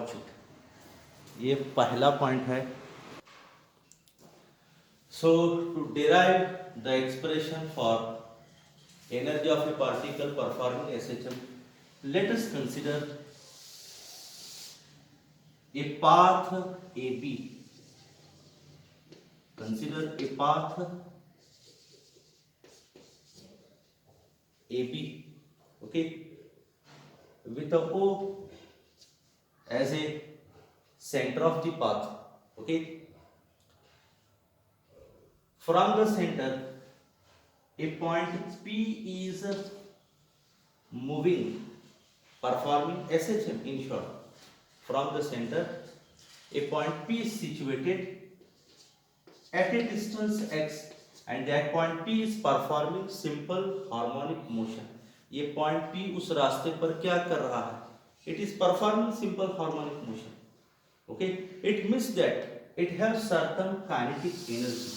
Watch it, ये पहला point है. So to derive the expression for energy of a particle performing SHM, let us consider a path AB. Consider a path AB, okay, with a O as a center of the path, okay. From the center, a point P is moving, performing SHM in short. From the center, a point P is situated at a distance x, and that point P is performing simple harmonic motion. ये point P उस रास्ते पर क्या कर रहा है? It is performing simple harmonic motion. Okay, it means that it has certain kinetic energy.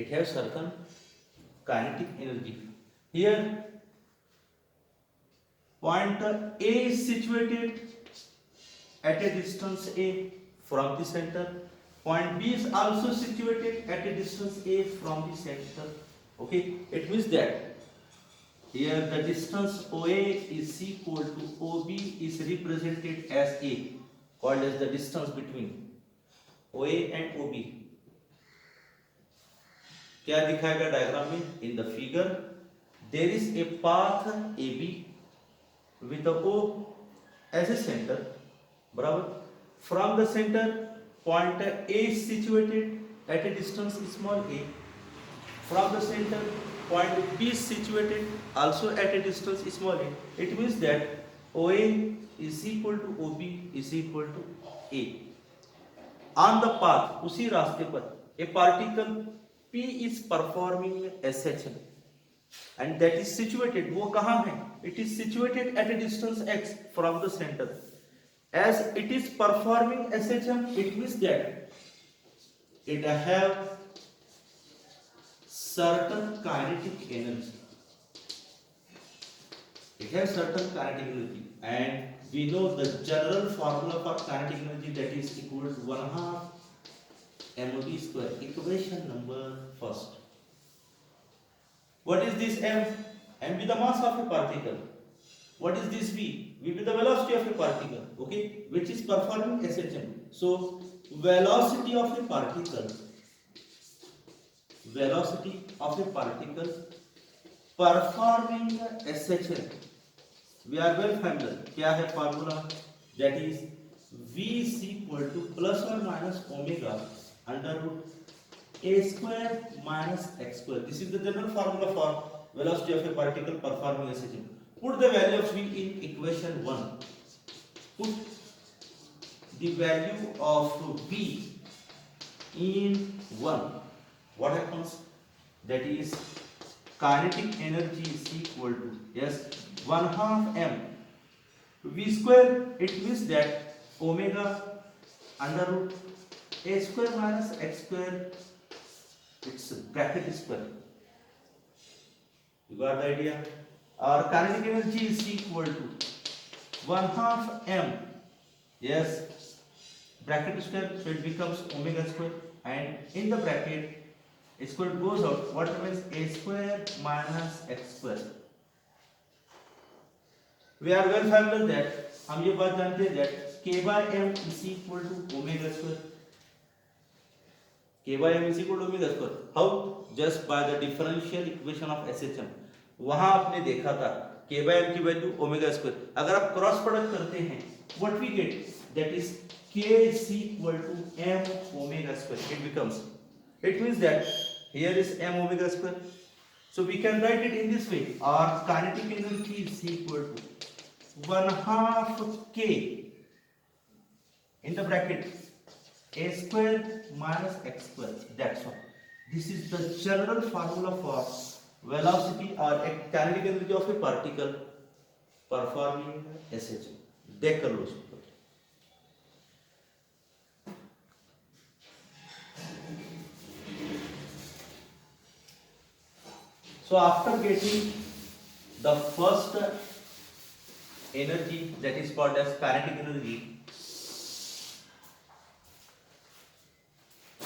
It has certain kinetic energy. Here, point A is situated at a distance A from the center. Point B is also situated at a distance A from the center. Okay, it means that here the distance OA is equal to OB is represented as A, called as the distance between OA and OB. क्या दिखाएगा diagram में? In the figure there is a path AB with a O as a center, बराबर. From the center, point A is situated at a distance small a. From the center, point B is situated also at a distance small a. It means that OA is equal to OB is equal to A. On the path, उसी रास्ते पर, a particle P is performing SHM, and that is situated, वो कहाँ है? It is situated at a distance x from the center. As it is performing SHM, it means that it have certain kinetic energy. It has certain kinetic energy, and we know the general formula for kinetic energy, that is equal to 1/2 mv square. Equation number first. What is this m? M be the mass of a particle. What is this v? V be the velocity of a particle, okay, which is performing SHM. So velocity of a particle performing SHM, we are well familiar. क्या है formula? That is v is equal to plus or minus omega under root a square minus x square. This is the general formula for velocity of a particle performing SHM. Put the value of v in equation 1. Put the value of v in 1. What happens? That is kinetic energy is equal to, yes, 1/2 m v square. It means that omega under root a square minus x square, it's bracket square. You got the idea? Our kinetic energy is equal to 1/2 m, yes, bracket square, so it becomes omega square, and in the bracket square goes out. What remains? A square minus x square. We are well familiar that हम ये बात जानते हैं that k by m is equal to omega square. K by m is equal to omega square. How? Just by the differential equation of SHM. वहां आपने देखा था k by m की वैल्यू ओमेगा स्क्वायर. अगर आप cross product करते हैं, what we get? That is k is equal to m omega square. It becomes. It means that here is m omega square. So we can write it in this way. Our kinetic energy is equal to 1/2 k in the bracket a square minus x square. That's all. This is the general formula for velocity or kinetic energy of a particle performing SHM. देख कर लो उसको. So after getting the first energy that is called as kinetic energy.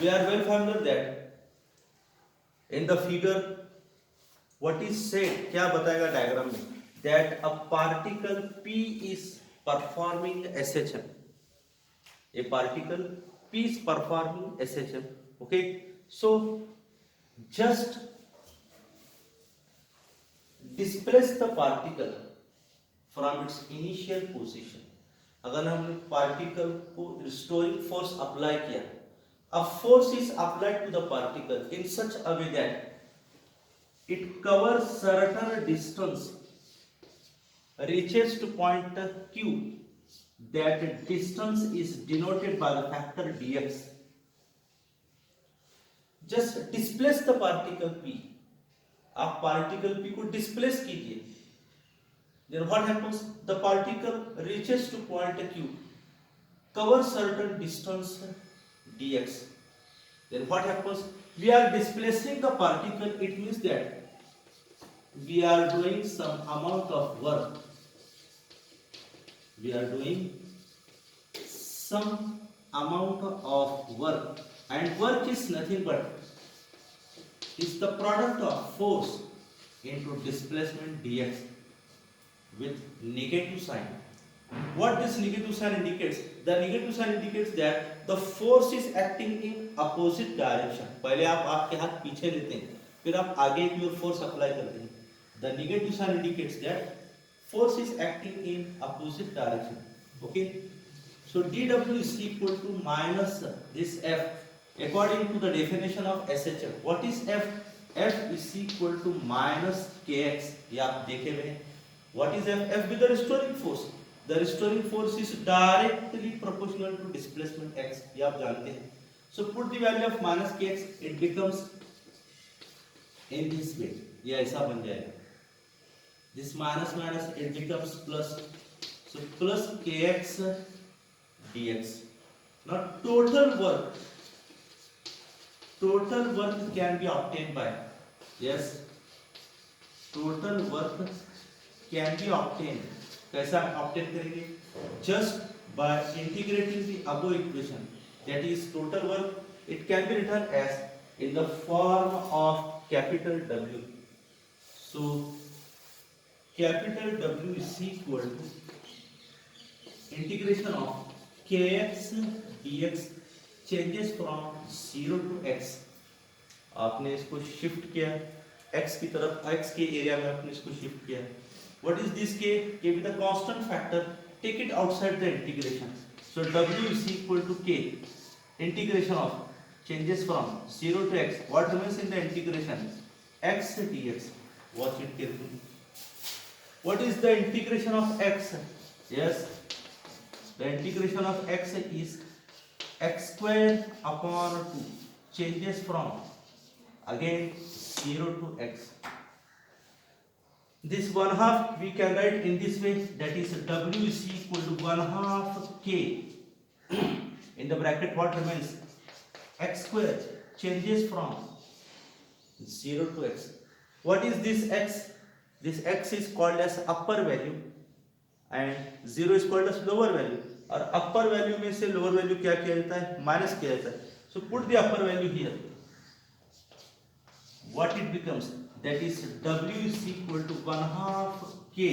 We are well familiar that in the figure what is said, क्या बताएगा diagram में, that a particle P is performing SHM. A particle P is performing SHM. Okay, so just displace the particle from its initial position. अगर हमने particle को restoring force apply किया, a force is applied to the particle in such a way that it covers certain distance, reaches to point Q. That distance is denoted by the factor dx. Just displace the particle P. आप particle P को displace कीजिए. Then what happens? The particle reaches to point Q, covers certain distance dx. Then what happens? We are displacing the particle. It means that we are doing some amount of work. We are doing some amount of work, and work is nothing but is the product of force into displacement dx with negative sign. What this negative sign indicates? The negative sign indicates that the force is acting in opposite direction. पहले आप आपके हाथ पीछे लेते हैं, फिर आप आगे की ओर फोर्स अप्लाई करते हैं. The negative sign indicates that force is acting in opposite direction. Okay, so dW is equal to minus this F according to the definition of SHF. What is F? F is equal to minus kx. ये आप देखे हुए हैं. What is F? F is the restoring force. The restoring force is directly proportional to displacement x. ये आप जानते हैं. So put the value of minus kx. It becomes in this way. ये ऐसा बन जाएगा. This minus minus it becomes plus. So plus kx dx. Now total work can be obtained by, yes, total work can be obtained. कैसा obtain करेंगे? Just by integrating the above equation, that is total work. It can be written as in the form of capital W. So capital W is equal to integration of kx dx changes from 0 to x. आपने इसको shift किया x की तरफ, x के area में आपने इसको shift किया. What is this k? K with a constant factor. Take it outside the integration. So W is equal to k integration of changes from 0 to x. What remains in the integration? X dx. Watch it carefully. What is the integration of x? Yes, the integration of x is x square upon 2 changes from again 0 to x. This 1/2 we can write in this way, that is W is equal to 1/2 k. In the bracket what remains? X square changes from 0 to x. What is this x? This x is called as upper value and 0 is called as lower value. और अपर value में से lower value क्या किया जाता है? Minus किया जाता है. So put the upper value here. What it becomes? That is W is equal to 1/2 k.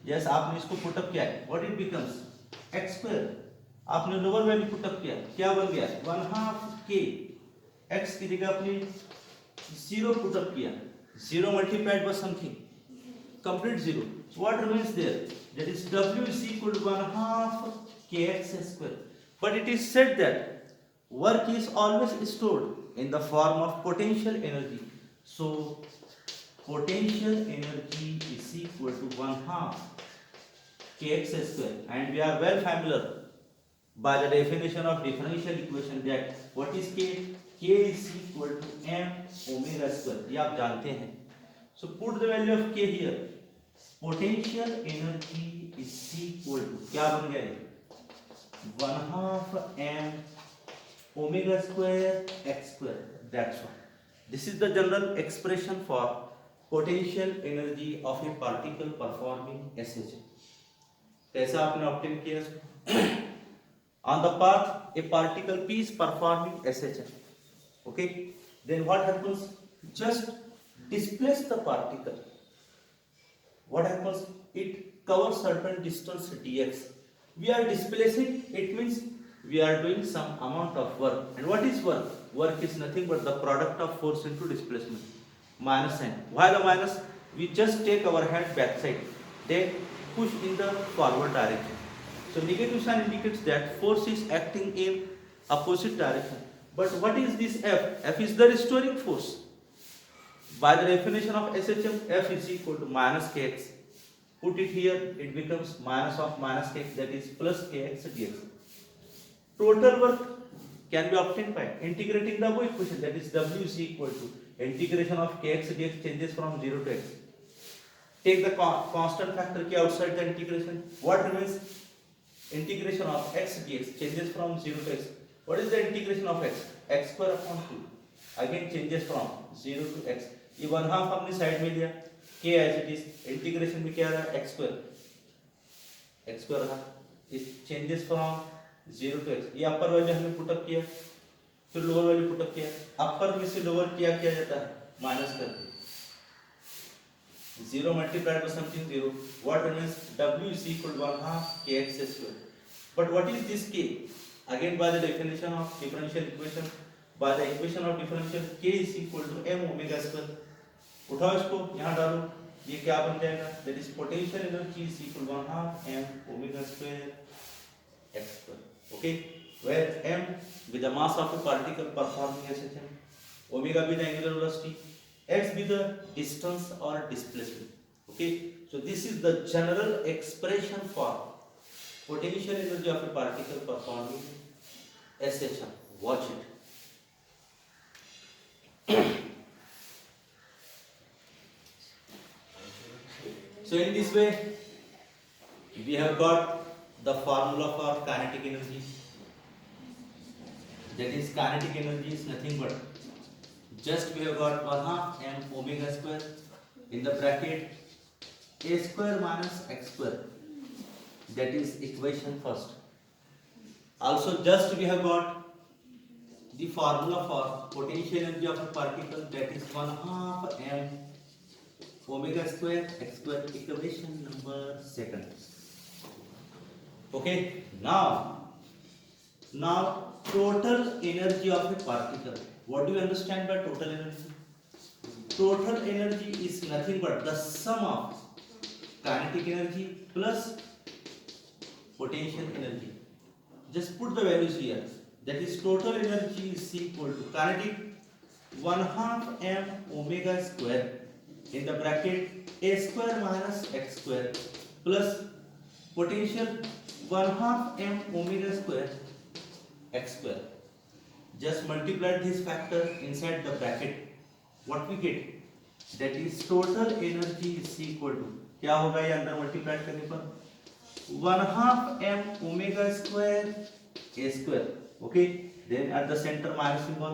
जैसे आपने इसको पुट अप किया है, what it becomes? x square. आपने लोअर वैल्यू पुट अप किया, क्या बन गया? 1/2 k. x की जगह आपने 0 पुट अप किया, 0 multiplied by something, complete 0. So what remains there? That is W is equal to 1/2 kx square. But it is said that work is always stored in the form of potential energy. So potential energy is equal to 1/2 kx square. And we are well familiar by the definition of differential equation that what is k? K is equal to m omega square. ये आप जानते हैं. So put the value of k here. Potential energy is equal to क्या बन गया? 1/2 m omega square x square. That's all. This is the general expression for potential energy of a particle performing SHM. कैसा आपने obtain किया इसको? On the path a particle P is performing SHM. Okay, then what happens? Just displace the particle. What happens? It covers certain distance dx. We are displacing, it means we are doing some amount of work. And what is work? Work is nothing but the product of force into displacement. Minus sign. Why the minus? We just take our hand backside, then push in the forward direction. So negative sign indicates that force is acting in opposite direction. But what is this F? F is the restoring force. By the definition of SHM, F is equal to minus kx. Put it here, it becomes minus of minus kx, that is plus kx dx. Total work can be obtained by integrating the above equation, that is W is equal to integration of kx dx changes from 0 to x. Take the constant factor k outside the integration. What remains? Integration of x dx changes from 0 to x. What is the integration of x? X square upon 2. Again changes from 0 to x. ये 1/2 हमने side में लिया, k as it is, integration में क्या रहा? x square रहा, इस changes from 0 to x. ये अपर वैल्यू हमने पुटअप किया, फिर लोअर वैल्यू पुटअप किया. अपर में से लोअर किया जाता है माइनस करके. 0 multiplied by something 0. What remains? W is equal to 1/2 kx square. But what is this k? Again by the definition of differential equation, by the equation of differential, k is equal to m omega square. उठाओ इसको, यहाँ डालो, ये क्या बन जाएगा? That is potential energy is equal to 1/2 m omega square x square. Okay, where m with the mass of a particle performing SHM, omega be the angular velocity, x be the distance or displacement. Okay, so this is the general expression for potential energy of a particle performing SHM. Watch it. So in this way we have got the formula for kinetic energy. That is, kinetic energy is nothing but just we have got 1/2 m omega square in the bracket a square minus x square. That is equation first. Also just we have got the formula for potential energy of a particle, that is 1/2 m omega square x square, equation number second. Okay, now total energy of a particle. What do you understand by total energy? Total energy is nothing but the sum of kinetic energy plus potential energy. Just put the values here. That is, total energy is equal to kinetic 1/2 m omega square in the bracket a square minus x square plus potential 1/2 m omega square x square. Just multiply this factor inside the bracket. What we get? That is, total energy is equal to, क्या होगा ये अंदर multiply करने पर? 1/2 m omega square a square. Okay, then at the center minus symbol,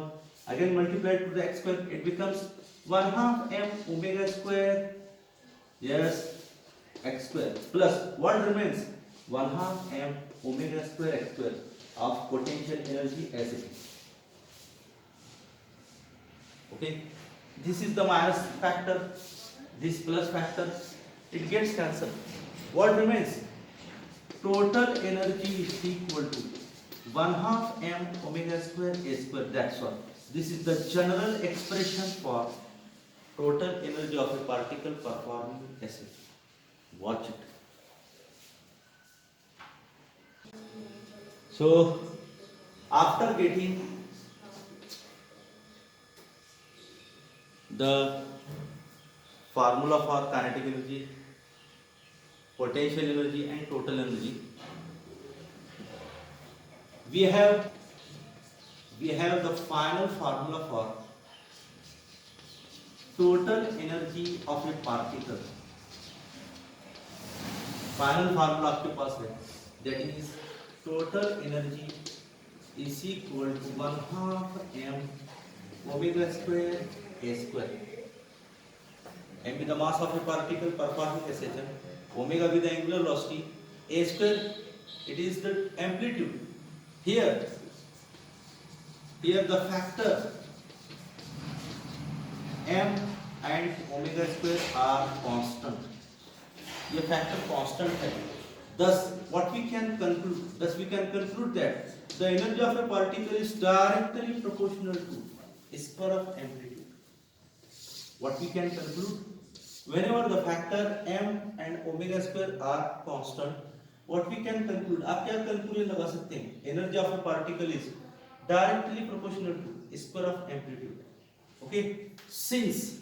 again multiplied to the x square, it becomes 1/2 m omega square, yes, x square, plus what remains? 1/2 m omega square x square of potential energy as it is. Okay, this is the minus factor, this plus factor, it gets cancelled. What remains? Total energy is equal to 1/2 m omega square a square. That's all. This is the general expression for total energy of a particle performing SHM. Watch it. So after getting the formula for kinetic energy, potential energy and total energy, we have the final formula for total energy of a particle. Final formula आपके पास है, that is total energy is equal to 1/2 m omega square a square. M be the mass of a particle performing SHM, omega be the angular velocity, A square, it is the amplitude. Here the factor m and omega square are constant. ये factor constant है. Thus what we can conclude? Thus we can conclude that the energy of a particle is directly proportional to square of amplitude. What we can conclude? Whenever the factor m and omega square are constant, what we can conclude? आप क्या conclusion लगा सकते हैं? Energy of a particle is directly proportional to square of amplitude. Okay? Since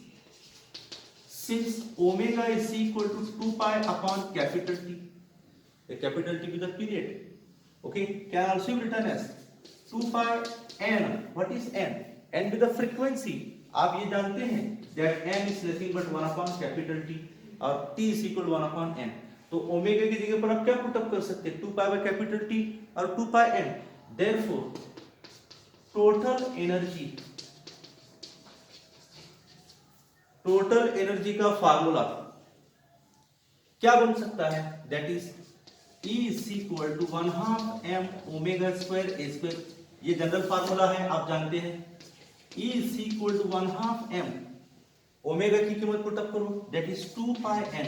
omega is equal to 2 pi upon capital T, a capital T with the period, okay, can also be written as 2 pi n. What is n? N with the frequency. आप ये जानते हैं that n is nothing but 1 upon capital T और T is equal to 1 upon n. तो omega की जगह पर आप क्या पुट अप कर सकते हैं? 2 pi by capital T और 2 pi n. Therefore, total energy का फार्मूला क्या बन सकता है? That is E is equal to 1/2 m omega square a square. ये जनरल फार्मूला है, आप जानते हैं. E is equal to 1/2 m omega की कीमत पुट अप करो, दैट इज 2 pi n